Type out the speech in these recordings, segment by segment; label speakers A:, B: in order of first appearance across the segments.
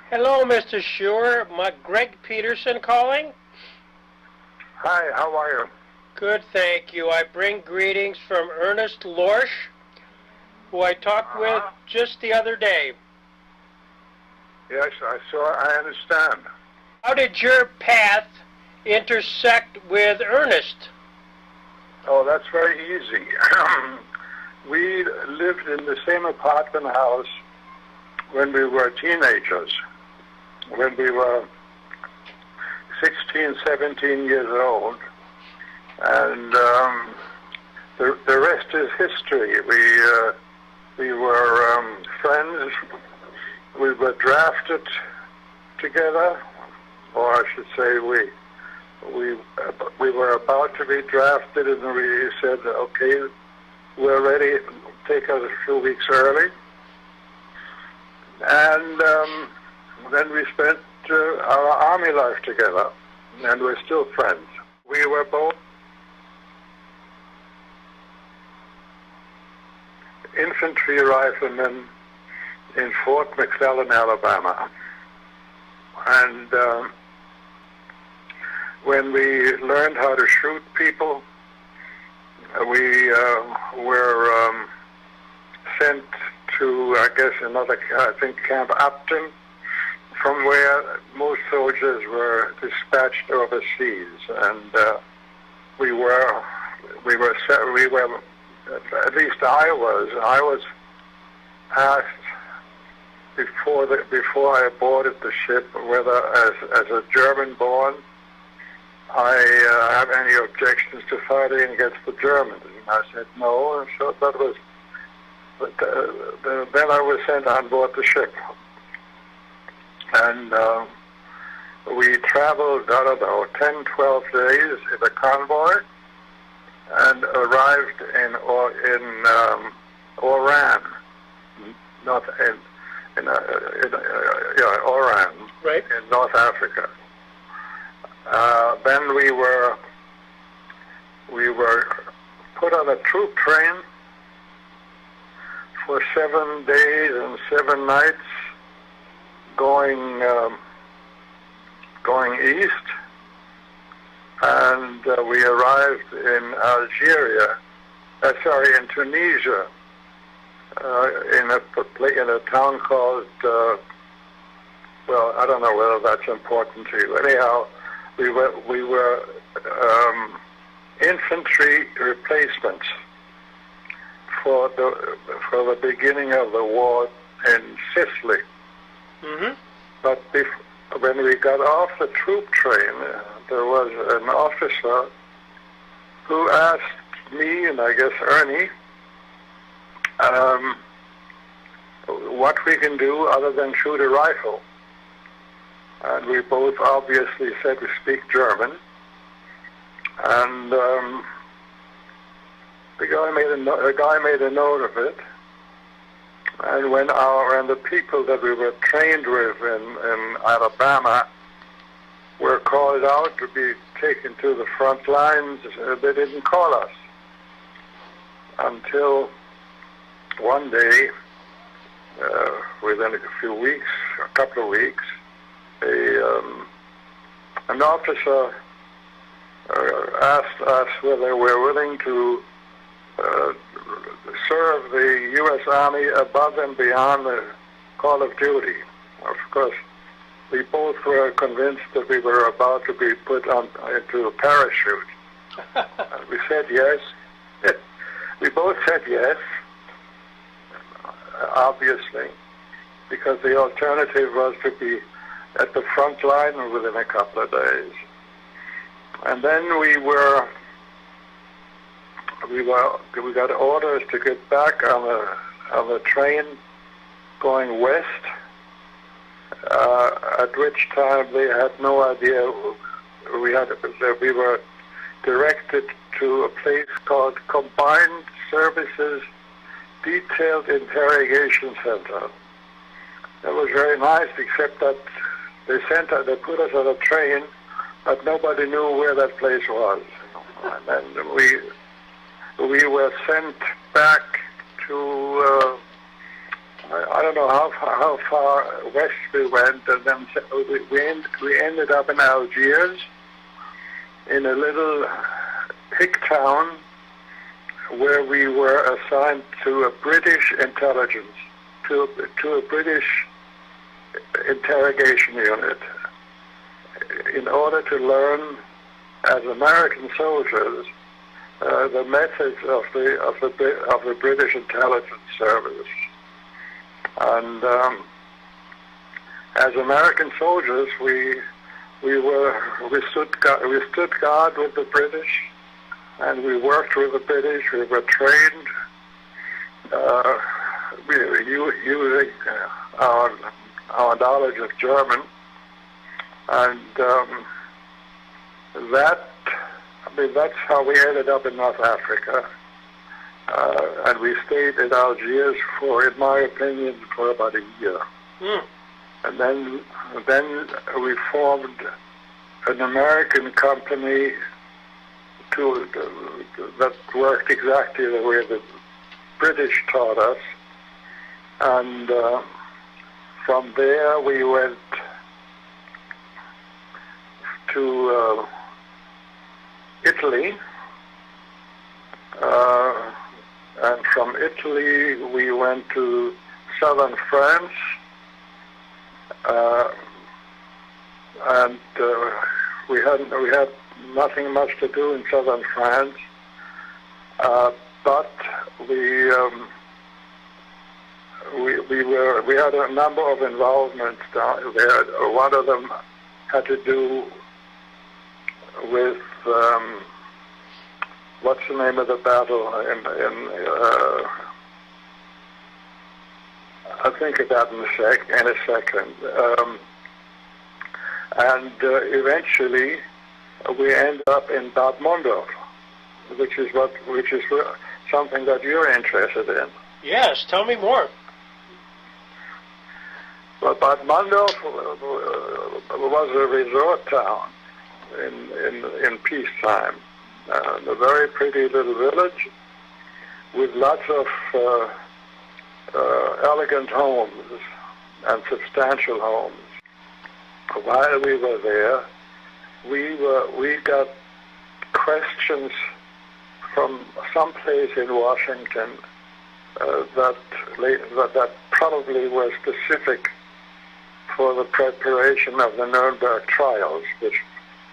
A: Hello, Mr. Shewer. Greg Peterson calling.
B: Hi, how are you?
A: Good, thank you. I bring greetings from Ernest Lorsch, who I talked with just the other day.
B: Yes, I understand.
A: How did your path intersect with Ernest?
B: Oh, that's very easy. We lived in the same apartment house when we were teenagers, when we were 16, 17 years old. And the rest is history. We were friends. We were drafted together, or I should say we were about to be drafted, and we said, okay, we're ready, take us a few weeks early. And then we spent our army life together, and we're still friends. We were both infantry riflemen in Fort McClellan, Alabama. And when we learned how to shoot people, we were sent to, I think Camp Upton, from where most soldiers were dispatched overseas. And we were, at least I was asked before I boarded the ship whether, as a German-born, I have any objections to fighting against the Germans. And I said no, and so that was. But then I was sent on board the ship, and we traveled, I don't know, 10, 12 days in a convoy, and arrived in Oran, not in Oran,
A: right,
B: in North Africa. Then we were put on a troop train for 7 days and 7 nights, going east, and we arrived in in Tunisia, in a town called, well, I don't know whether that's important to you. Anyhow, we were infantry replacements for the beginning of the war in Sicily.
A: Mm-hmm.
B: But when we got off the troop train, there was an officer who asked me, and I guess Ernie, what we can do other than shoot a rifle. And we both obviously said we speak German. And the guy made a note of it. And when the people that we were trained with in Alabama were called out to be taken to the front lines, they didn't call us until one day, within a couple of weeks, an officer asked us whether we're willing to serve the U.S. Army above and beyond the call of duty. Of course, we both were convinced that we were about to be put into a parachute. We said yes. We both said yes, obviously, because the alternative was to be at the front line within a couple of days. And then we got orders to get back on the train going west, at which time they had no idea. We were directed to a place called Combined Services Detailed Interrogation Center. That was very nice, except that they put us on a train, but nobody knew where that place was. And then we were sent back to, I don't know how far west we went, and then we ended up in Algiers, in a little hick town where we were assigned to a British intelligence, to a British interrogation unit, in order to learn, as American soldiers, the methods of the British intelligence service. And as American soldiers, we stood guard with the British, and we worked with the British. We were trained using our knowledge of German, and that's how we ended up in North Africa. And we stayed in Algiers for, in my opinion, for about a year. Mm. And then we formed an American company that worked exactly the way the British taught us. And from there we went to Italy. And from Italy we went to southern France, and we had nothing much to do in southern France, but we had a number of involvements down there. One of them had to do with what's the name of the battle I'll think of that in a second. And eventually we end up in Bad Mondorf, which is something that you're interested in.
A: Yes, tell me more.
B: Well, Bad Mondorf was a resort town in peacetime. A very pretty little village with lots of elegant homes and substantial homes. While we were there, we got questions from some place in Washington that probably were specific for the preparation of the Nuremberg trials,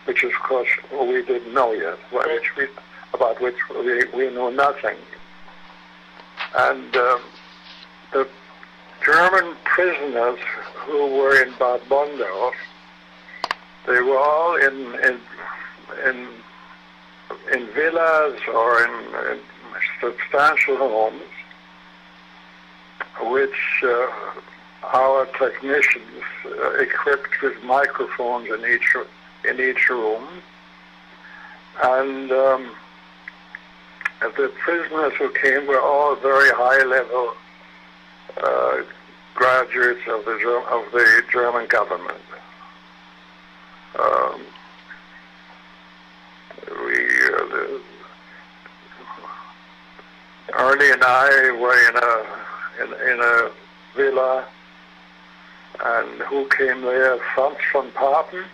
B: which of course we didn't know yet, about which we know nothing. And the German prisoners who were in Bad Mondorf, they were all in villas or in substantial homes, which our technicians equipped with microphones in each room, and the prisoners who came were all very high-level graduates of the German government. Ernie and I were in a villa, and who came there? Franz von Papen.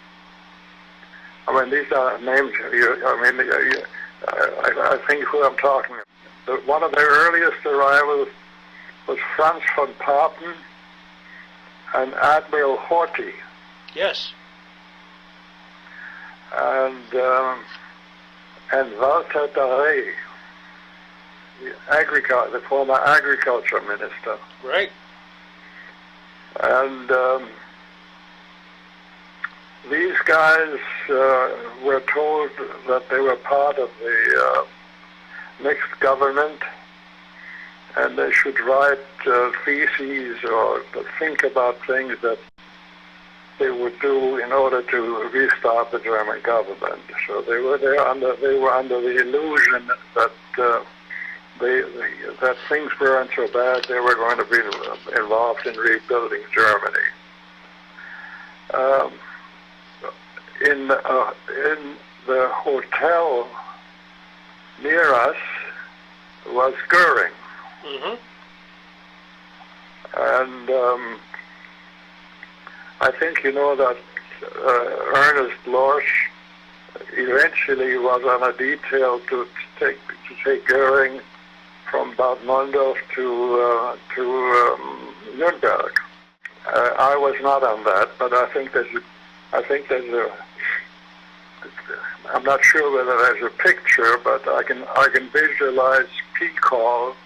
B: I mean, these are names. I think who I'm talking about. One of the earliest arrivals was Franz von Papen and Admiral Horthy.
A: Yes.
B: And Walter Darré, the former agriculture minister.
A: Right.
B: And these guys were told that they were part of the mixed government, and they should write theses or think about things that they would do in order to restart the German government. So they were under the illusion that that things weren't so bad. They were going to be involved in rebuilding Germany. In the hotel near us was Goering.
A: Mm-hmm.
B: And I think you know that Ernest Lorsch eventually was on a detail to take Goering from Bad Mondorf to Nuremberg. I was not on that, but I think there's a. I'm not sure whether there's a picture, but I can visualize Pikal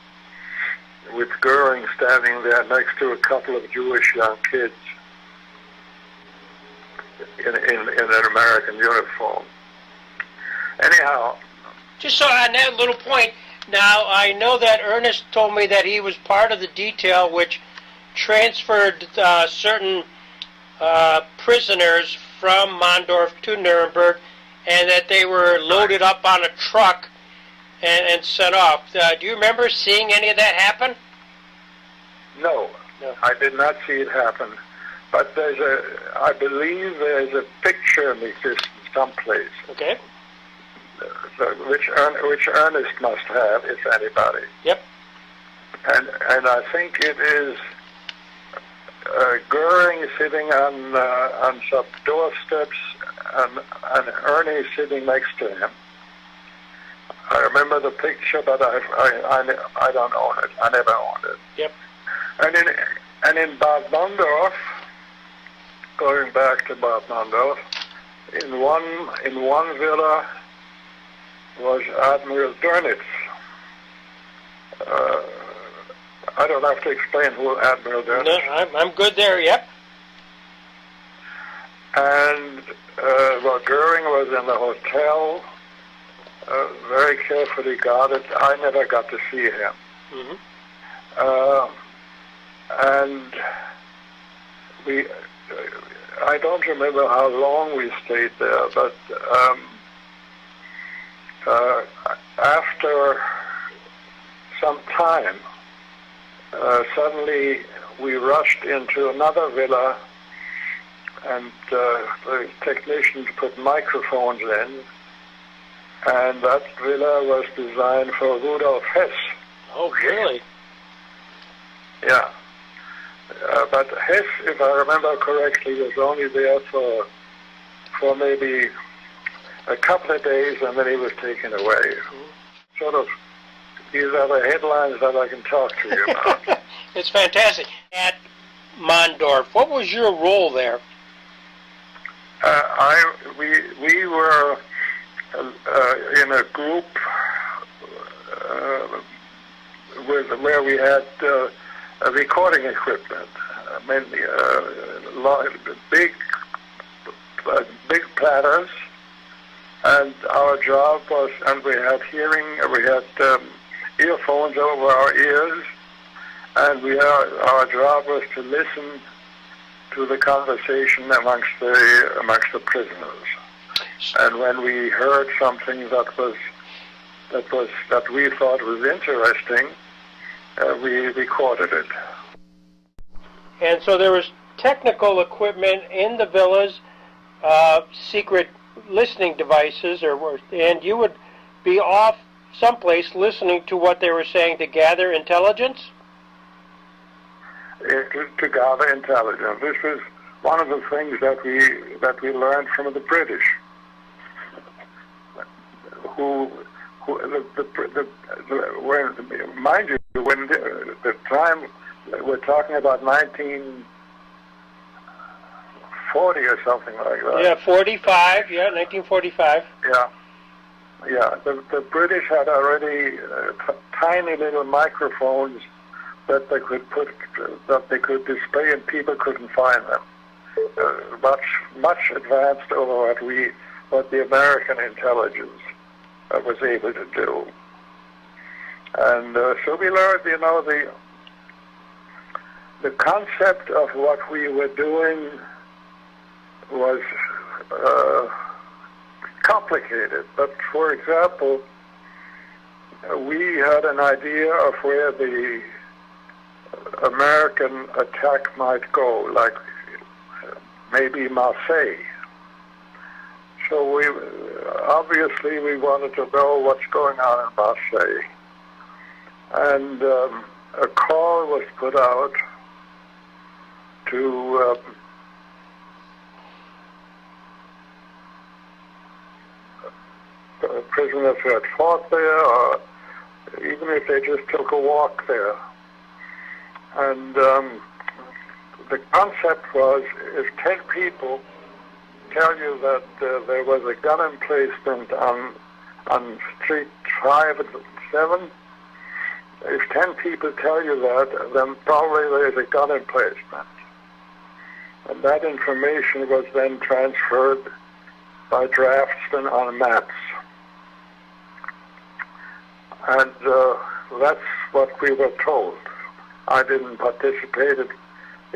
B: with Goering standing there next to a couple of Jewish young kids in an American uniform. Anyhow,
A: just so on that little point, now I know that Ernest told me that he was part of the detail which transferred certain prisoners from Mondorf to Nuremberg, and that they were loaded up on a truck and sent off. Do you remember seeing any of that happen?
B: No, I did not see it happen. But I believe there's a picture in existence someplace.
A: Okay.
B: Which Ernest must have, if anybody.
A: Yep.
B: And I think it is Goering sitting on some doorsteps and Ernie sitting next to him. I remember the picture, but I don't own it. I never owned it.
A: Yep.
B: And in Bad Mondorf, going back to Bad Mondorf, in one villa was Admiral Dönitz. I don't have to explain who Admiral Dönitz is.
A: No, I'm good there, yep.
B: And Goering was in the hotel, very carefully guarded. I never got to see him.
A: Mm-hmm.
B: And I don't remember how long we stayed there, but after some time, suddenly we rushed into another villa, and the technicians put microphones in, and that villa was designed for Rudolf Hess.
A: Oh, really?
B: Yeah. But Hess, if I remember correctly, was only there for maybe a couple of days, and then he was taken away. Mm-hmm. Sort of, these are the headlines that I can talk to you about.
A: It's fantastic. At Mondorf, what was your role there?
B: We were in a group where we had recording equipment. I mean, big platters, and our job was, and we had earphones over our ears, and our job was to listen to the conversation amongst the prisoners. And when we heard something that we thought was interesting, we recorded it.
A: And so there was technical equipment in the villas, secret listening devices, and you would be off someplace listening to what they were saying to gather intelligence?
B: To gather intelligence. This was one of the things that we learned from the British, mind you, when the time we're talking about 1940 or something like that.
A: Yeah, 45. Yeah, 1945.
B: Yeah. The British had already tiny little microphones that they could display, and people couldn't find them. Much advanced over what the American intelligence was able to do. And so we learned, the concept of what we were doing was complicated. But for example, we had an idea of where the American attack might go, like maybe Marseille. So obviously we wanted to know what's going on in Marseille. And a call was put out to prisoners who had fought there, or even if they just took a walk there. And the concept was, if 10 people tell you that there was a gun emplacement on Street 5 and 7, if 10 people tell you that, then probably there's a gun emplacement. And that information was then transferred by draftsmen on maps. And that's what we were told. I didn't participate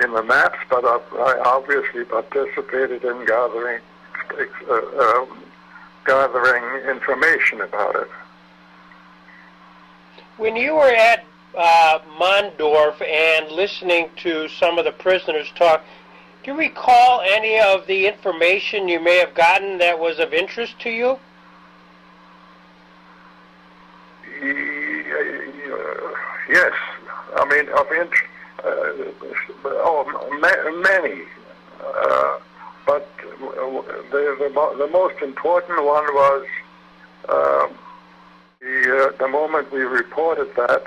B: in the maps, but I obviously participated in gathering information about it.
A: When you were at Mondorf and listening to some of the prisoners talk, do you recall any of the information you may have gotten that was of interest to you?
B: Yes, I mean, of interest. Many. But the most important one was the moment we reported that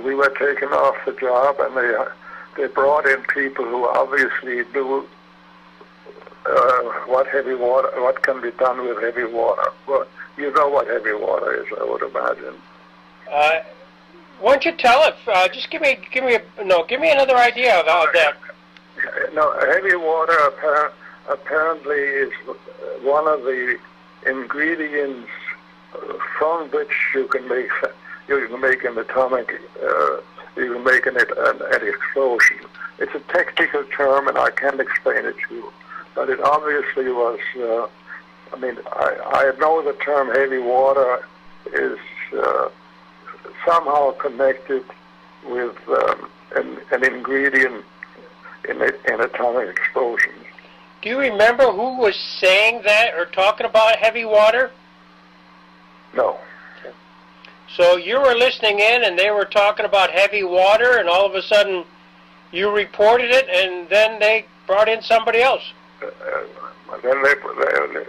B: we were taken off the job, and they brought in people who obviously knew what can be done with heavy water. Well, you know what heavy water is, I would imagine.
A: Why don't you tell it? Just give me another idea of that.
B: No, heavy water apparently is one of the ingredients from which you can make an atomic, you can make an explosion. It's a technical term, and I can't explain it to you. But it obviously was. I know the term heavy water is somehow connected with an ingredient in atomic explosions.
A: Do you remember who was saying that or talking about heavy water?
B: No.
A: Okay. So you were listening in, and they were talking about heavy water, and all of a sudden you reported it, and then they brought in somebody else.
B: Then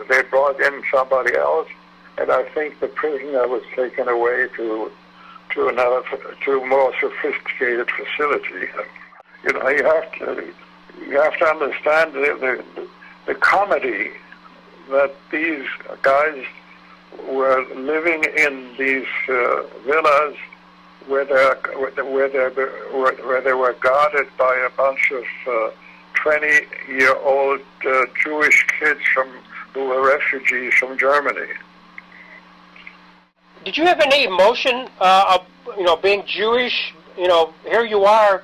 B: they brought in somebody else, and I think the prisoner was taken away to a more sophisticated facility. You know, you have to understand the comedy that these guys were living in these villas where they were guarded by a bunch of 20-year-old Jewish kids who were refugees from Germany.
A: Did you have any emotion of being Jewish? Here you are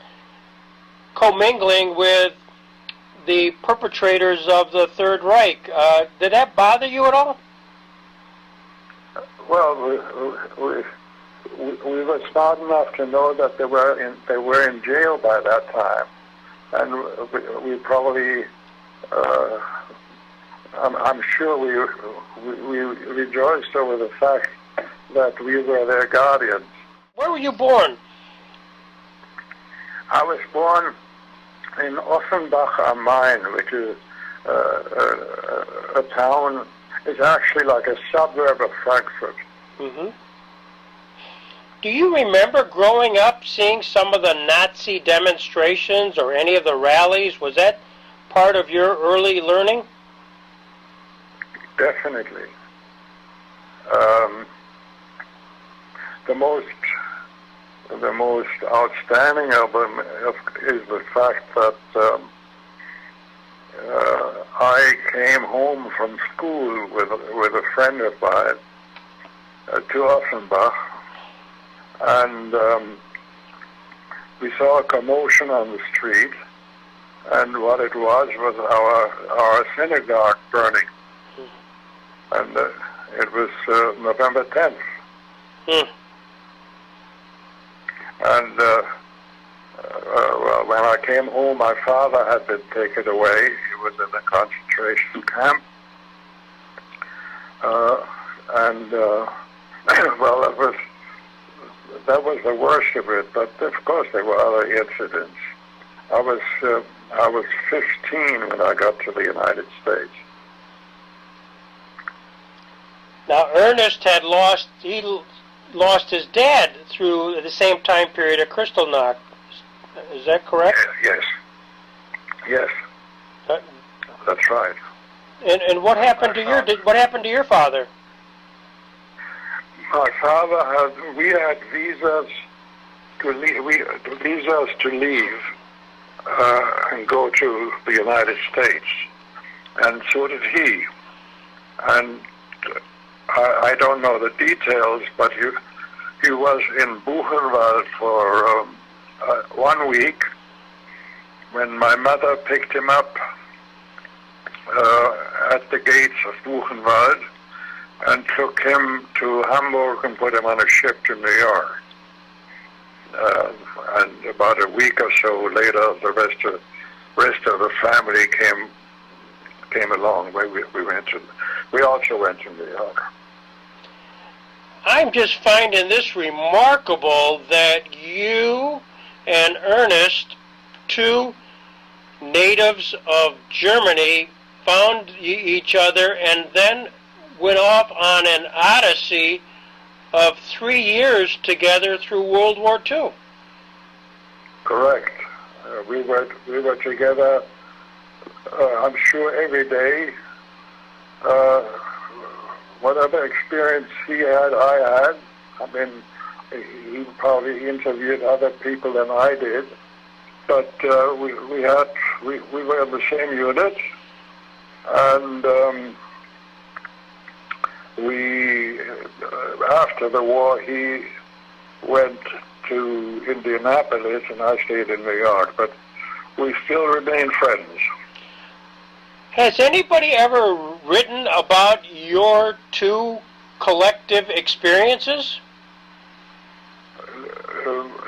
A: commingling with the perpetrators of the Third Reich. Did that bother you at all?
B: Well, we were smart enough to know that they were in jail by that time, and we probably, I'm sure we rejoiced over the fact that we were their guardians. Where
A: were you born?
B: I was born in Offenbach am Main, which is a town. It's actually like a suburb of Frankfurt.
A: Mm-hmm. Do you remember growing up seeing some of the Nazi demonstrations or any of the rallies? Was that part of your early learning?
B: Definitely. The most outstanding of them is the fact that I came home from school with a friend of mine to Offenbach, and we saw a commotion on the street, and what it was our synagogue burning, and it was November 10th. And when I came home, my father had been taken away. He was in a concentration camp. Well, that was the worst of it. But of course, there were other incidents. I was 15 when I got to the United States.
A: Now, Ernest had lost his dad through the same time period at Kristallnacht. Is that correct?
B: Yes. Yes. That's right.
A: And what happened to your father?
B: My father we had visas to leave and go to the United States, and so did he. And I don't know the details, but he was in Buchenwald for 1 week when my mother picked him up at the gates of Buchenwald and took him to Hamburg and put him on a ship to New York. And about a week or so later, the rest of the family came along. We also went to New York.
A: I'm just finding this remarkable that you and Ernest, two natives of Germany, found each other and then went off on an odyssey of 3 years together through World War II.
B: Correct. We were together, I'm sure, every day. Whatever experience he had, I had. I mean, he probably interviewed other people than I did, but we were in the same unit, and after the war, he went to Indianapolis, and I stayed in New York, but we still remain friends.
A: Has anybody ever written about your two collective experiences?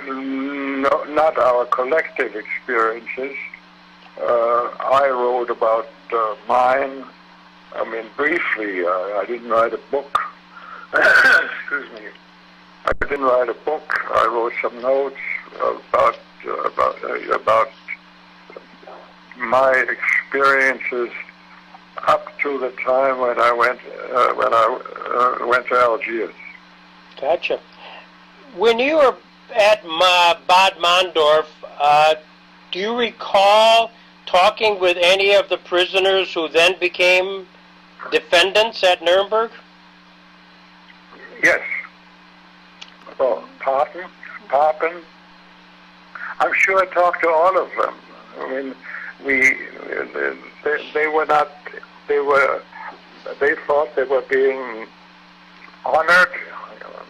B: No, not our collective experiences. I wrote about mine. I mean, briefly. I didn't write a book. Excuse me. I didn't write a book. I wrote some notes about my experiences up to the time when I went to Algiers.
A: Gotcha. When you were at Bad Mondorf, do you recall talking with any of the prisoners who then became defendants at Nuremberg?
B: Yes. Oh, Papen. I'm sure I talked to all of them. I mean, they thought they were being honored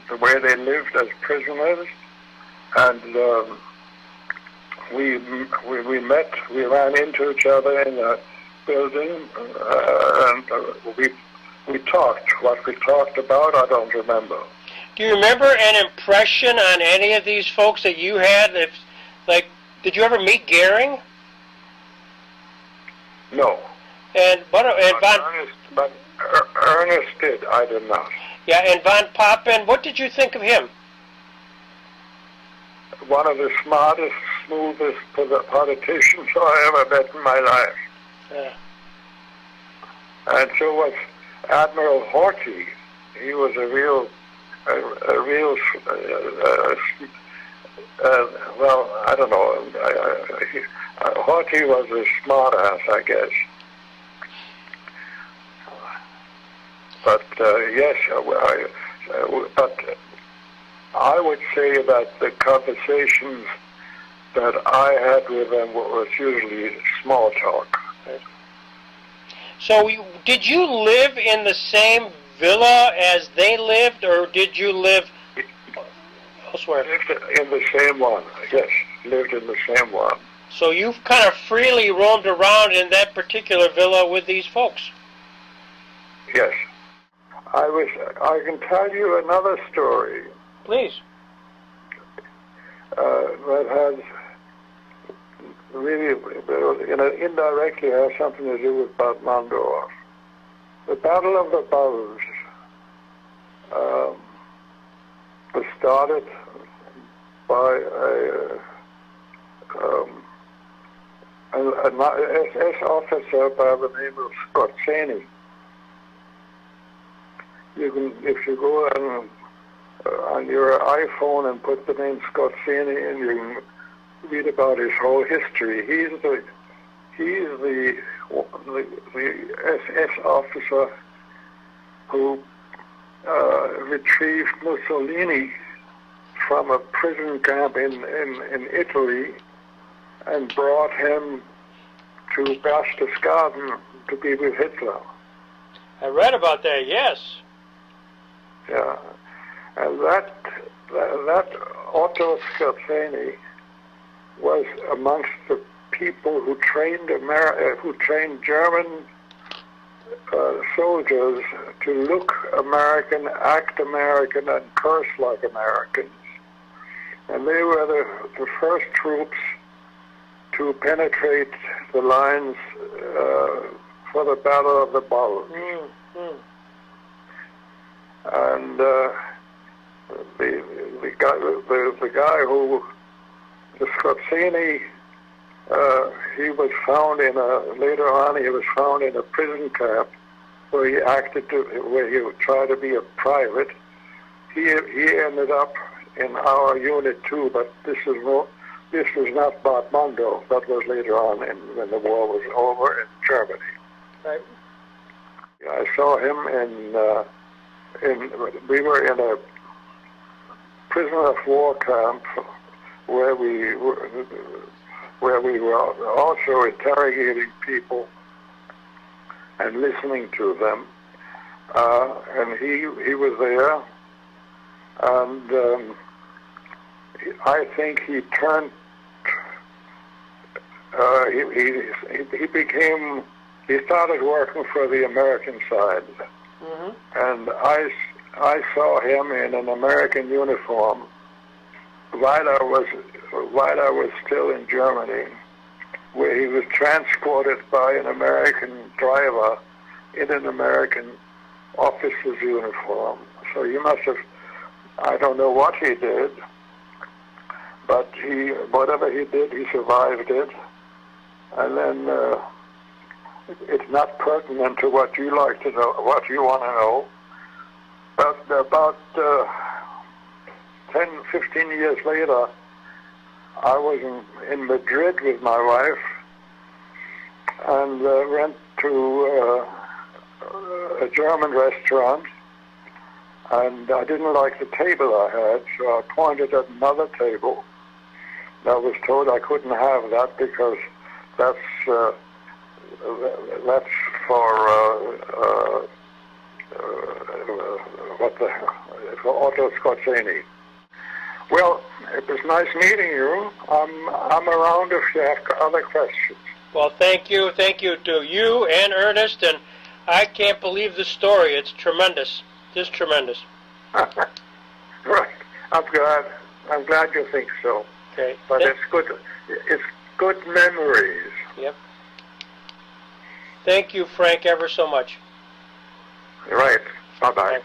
B: the way they lived as prisoners, and we met. We ran into each other in a building, and we talked. What we talked about, I don't remember.
A: Do you remember an impression on any of these folks that you had? Did you ever meet Goering?
B: No. But Ernest did. I did not.
A: Yeah, and von Papen, what did you think of him?
B: One of the smartest, smoothest politicians I ever met in my life.
A: Yeah.
B: And so was Admiral Horthy. He was a real, well, I don't know. Horthy was a smart ass, I guess. But yes, but I would say that the conversations that I had with them was usually small talk.
A: So did you live in the same villa as they lived, or did you live elsewhere?
B: Lived in the same one, yes. Lived in the same one.
A: So you've kind of freely roamed around in that particular villa with these folks?
B: Yes. I can tell you another story.
A: Please.
B: That has really, indirectly has something to do with Bad Mondorf. The Battle of the Bulge was started by an SS officer by the name of Scott Cheney. You can, if you go on your iPhone and put the name Scott Cheney in, you can read about his whole history. He's the SS officer who retrieved Mussolini from a prison camp in Italy and brought him to Berchtesgaden to be with Hitler.
A: I read about that, yes.
B: Yeah, and that Otto Skorzeny was amongst the people who trained German soldiers to look American, act American, and curse like Americans. And they were the first troops to penetrate the lines for the Battle of the Bulge. And the guy who, the Skorzeny, he was found later on he was found in a prison camp where where he tried to be a private. He ended up in our unit too, but this was not Bad Mondorf. That was later on when the war was over in Germany.
A: Right.
B: I saw him we were in a prisoner of war camp where we were also interrogating people and listening to them. And he was there, and I think he turned. He started working for the American side, and I saw him in an American uniform while I was still in Germany, where he was transported by an American driver in an American officer's uniform. So he must have, I don't know what he did, but whatever he did, he survived it. And then it's not pertinent to what you like to know, what you want to know, but about 10, 15 years later, I was in Madrid with my wife and went to a German restaurant, and I didn't like the table I had, so I pointed at another table. I was told I couldn't have that because that's for for Otto Skorzeny. Well, it was nice meeting you. I'm around if you have other questions.
A: Well, thank you to you and Ernest, and I can't believe the story. It's tremendous, just tremendous.
B: Right. I'm glad you think so.
A: Okay.
B: But it's good memories.
A: Yep. Thank you, Frank, ever so much.
B: Right. Bye-bye.
A: Bye.